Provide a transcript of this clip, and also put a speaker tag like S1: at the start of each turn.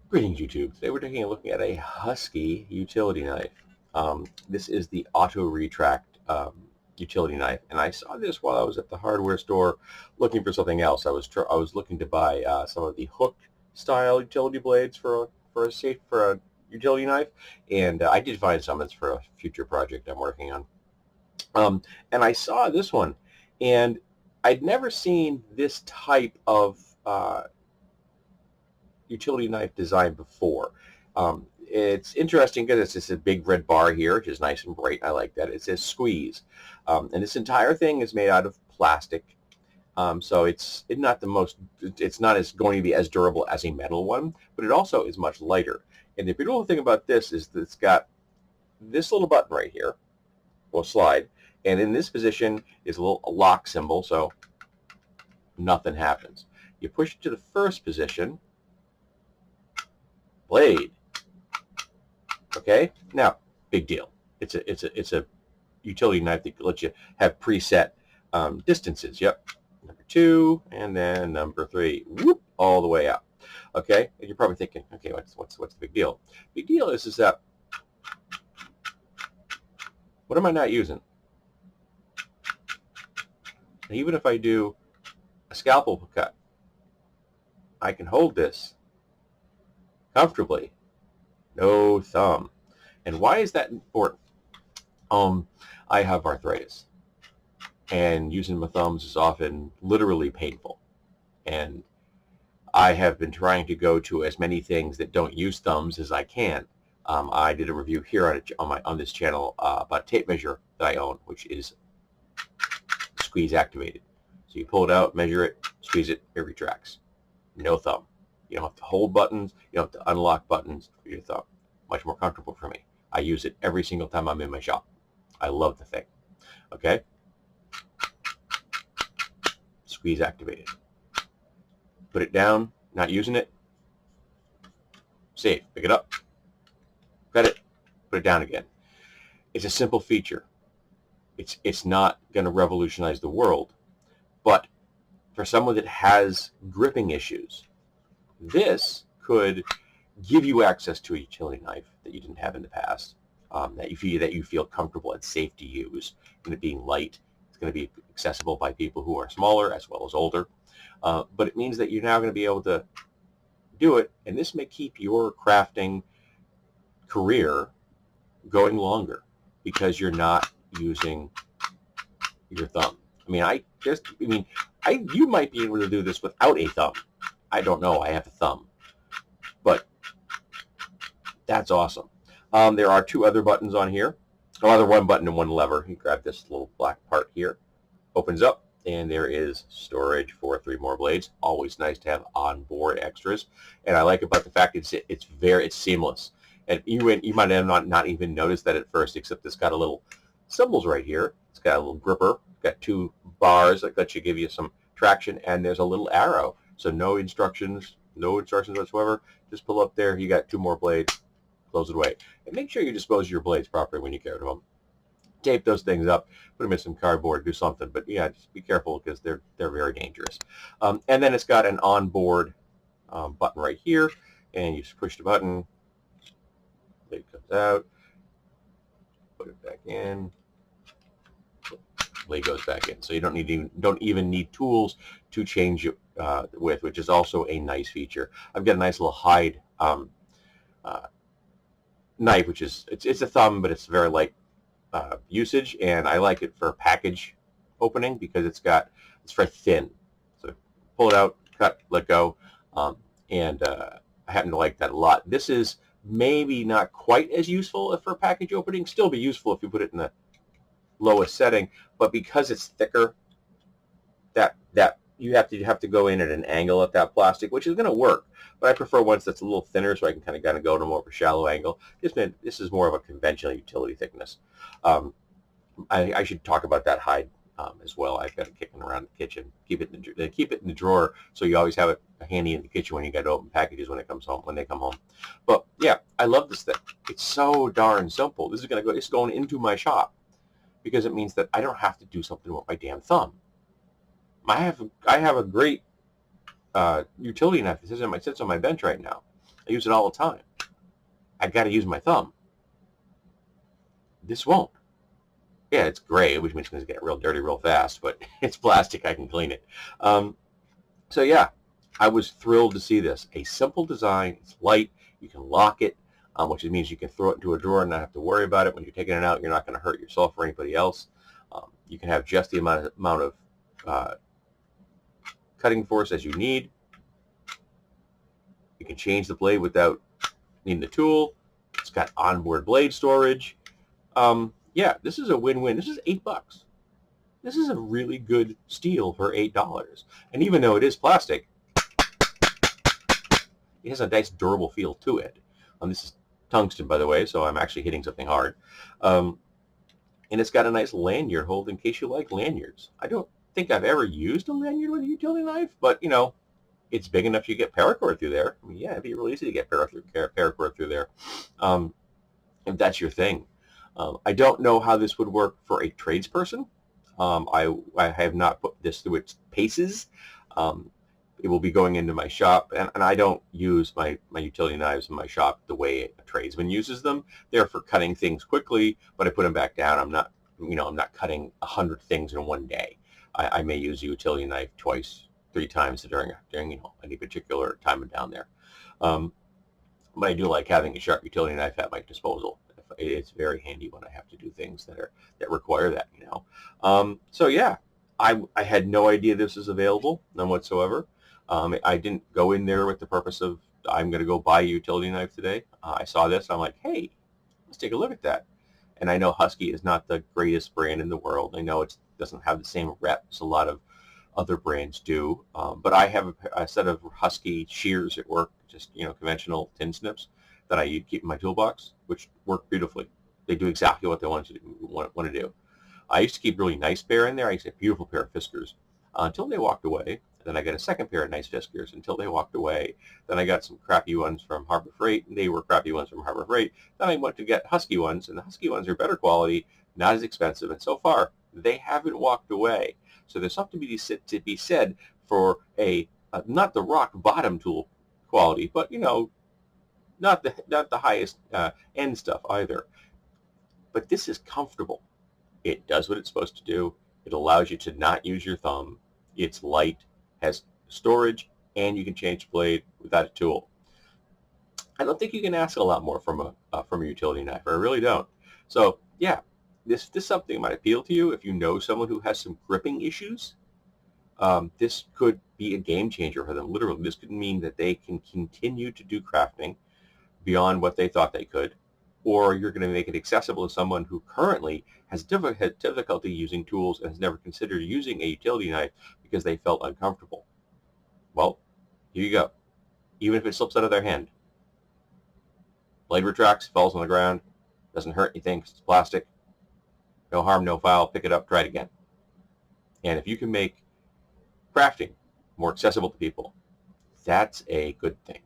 S1: Greetings, YouTube. Today we're taking a look at a Husky utility knife. This is the Auto Retract utility knife, and I saw this while I was at the hardware store looking for something else. I was looking to buy some of the hook style utility blades for a utility knife, and I did find some. It's for a future project I'm working on. And I saw this one, and I'd never seen this type of utility knife design before. It's interesting because it's just a big red bar here, which is nice and bright. I like that. It says squeeze. And this entire thing is made out of plastic. So it's not as going to be as durable as a metal one, but it also is much lighter. And the beautiful thing about this is that it's got this little button right here, will slide, and in this position is a little lock symbol, so nothing happens. You push it to the first position, blade. Okay, now big deal. It's a utility knife that lets you have preset distances. Yep, number 2 and then number 3. Whoop, all the way out. Okay, and you're probably thinking, okay, what's the big deal? Big deal is that what am I not using? Even if I do a scalpel cut, I can hold this comfortably. No thumb. And why is that important? I have arthritis, and using my thumbs is often literally painful. And I have been trying to go to as many things that don't use thumbs as I can. I did a review here on this channel about a tape measure that I own, which is squeeze activated. So you pull it out, measure it, squeeze it, it retracts. No thumb. You don't have to hold buttons. You don't have to unlock buttons for your thumb. Much more comfortable for me. I use it every single time I'm in my shop. I love the thing. Okay? Squeeze activated. Put it down, not using it. Save. Pick it up. Cut it. Put it down again. It's a simple feature. It's not going to revolutionize the world, but for someone that has gripping issues, this could give you access to a utility knife that you didn't have in the past, that you feel comfortable and safe to use. And it being light, it's going to be accessible by people who are smaller as well as older. But it means that you're now going to be able to do it, and this may keep your crafting career going longer because you're not using your thumb. You might be able to do this without a thumb. I don't know. I have a thumb, but that's awesome. There are 2 other buttons on here. Oh, there one button and 1 lever. You grab this little black part here, opens up, and there is storage for 3 more blades. Always nice to have onboard extras, and I like about the fact it's seamless. And you might have not even noticed that at first, except it's got a little symbols right here. It's got a little gripper. It's got 2 bars that give you some traction, and there's a little arrow. So no instructions whatsoever. Just pull up there. You got 2 more blades. Close it away, and make sure you dispose your blades properly when you get home. Tape those things up, put them in some cardboard, do something. But yeah, just be careful because they're very dangerous. And then it's got an onboard button right here, and you just push the button. Blade comes out. Put it back in. Blade goes back in. So you don't even need tools to change it with, which is also a nice feature. I've got a nice little hide knife, which is it's a thumb, but it's very light usage, and I like it for package opening because it's very thin. So pull it out, cut, let go, and I happen to like that a lot. This is maybe not quite as useful for package opening. Still be useful if you put it in the lowest setting, but because it's thicker, that you have to go in at an angle at that plastic, which is going to work. But I prefer ones that's a little thinner, so I can kind of go to more of a shallow angle. This is more of a conventional utility thickness. I should talk about that hide as well. I've got it kicking around the kitchen. Keep it in the drawer, so you always have it handy in the kitchen when you got to open packages when they come home. But yeah, I love this thing. It's so darn simple. This is going into my shop because it means that I don't have to do something with my damn thumb. I have a great utility knife that sits on my bench right now, I use it all the time. I got to use my thumb. This won't. Yeah, it's gray, which means it's going to get real dirty real fast, but it's plastic. I can clean it. So yeah, I was thrilled to see this. A simple design. It's light. You can lock it, which means you can throw it into a drawer and not have to worry about it. When you're taking it out, you're not going to hurt yourself or anybody else. You can have just the amount of cutting force as you need. You can change the blade without needing the tool. It's got onboard blade storage. Yeah, this is a win-win. This is $8. This is a really good steal for $8. And even though it is plastic, it has a nice durable feel to it. This is tungsten, by the way, so I'm actually hitting something hard. And it's got a nice lanyard hold in case you like lanyards. I don't think I've ever used a lanyard with a utility knife, but, you know, it's big enough you get paracord through there. I mean, yeah, it'd be really easy to get paracord through there, if that's your thing. I don't know how this would work for a tradesperson. I have not put this through its paces. It will be going into my shop, and I don't use my utility knives in my shop the way a tradesman uses them. They're for cutting things quickly, but I put them back down. I'm not cutting 100 things in one day. I may use a utility knife twice, 3 times during any particular time I'm down there. But I do like having a sharp utility knife at my disposal. It's very handy when I have to do things that require that, you know. So yeah, I had no idea this was available, none whatsoever. I didn't go in there with the purpose of I'm going to go buy a utility knife today. I saw this, I'm like, hey, let's take a look at that. And I know Husky is not the greatest brand in the world. I know it doesn't have the same rep as a lot of other brands do, but I have a set of Husky shears at work, just conventional tin snips that I keep in my toolbox, which work beautifully. They do exactly what they want to do. I used to keep a really nice pair in there. I used to have a beautiful pair of Fiskars until they walked away. Then I got a second pair of nice Fiskars until they walked away. Then I got some crappy ones from Harbor Freight, and they were crappy ones from Harbor Freight. Then I went to get Husky ones, and the Husky ones are better quality, not as expensive, and so far they haven't walked away. So there's something to be said for not the rock bottom tool quality, but not the highest end stuff either. But this is comfortable. It does what it's supposed to do. It allows you to not use your thumb. It's light, has storage, and you can change the blade without a tool. I don't think you can ask a lot more from a utility knife. I really don't. So yeah, this something might appeal to you if you know someone who has some gripping issues. This could be a game changer for them. Literally, this could mean that they can continue to do crafting beyond what they thought they could, or you're going to make it accessible to someone who currently has difficulty using tools and has never considered using a utility knife because they felt uncomfortable. Well, here you go. Even if it slips out of their hand, blade retracts, falls on the ground, doesn't hurt anything because it's plastic. No harm, no foul. Pick it up, try it again. And if you can make crafting more accessible to people, that's a good thing.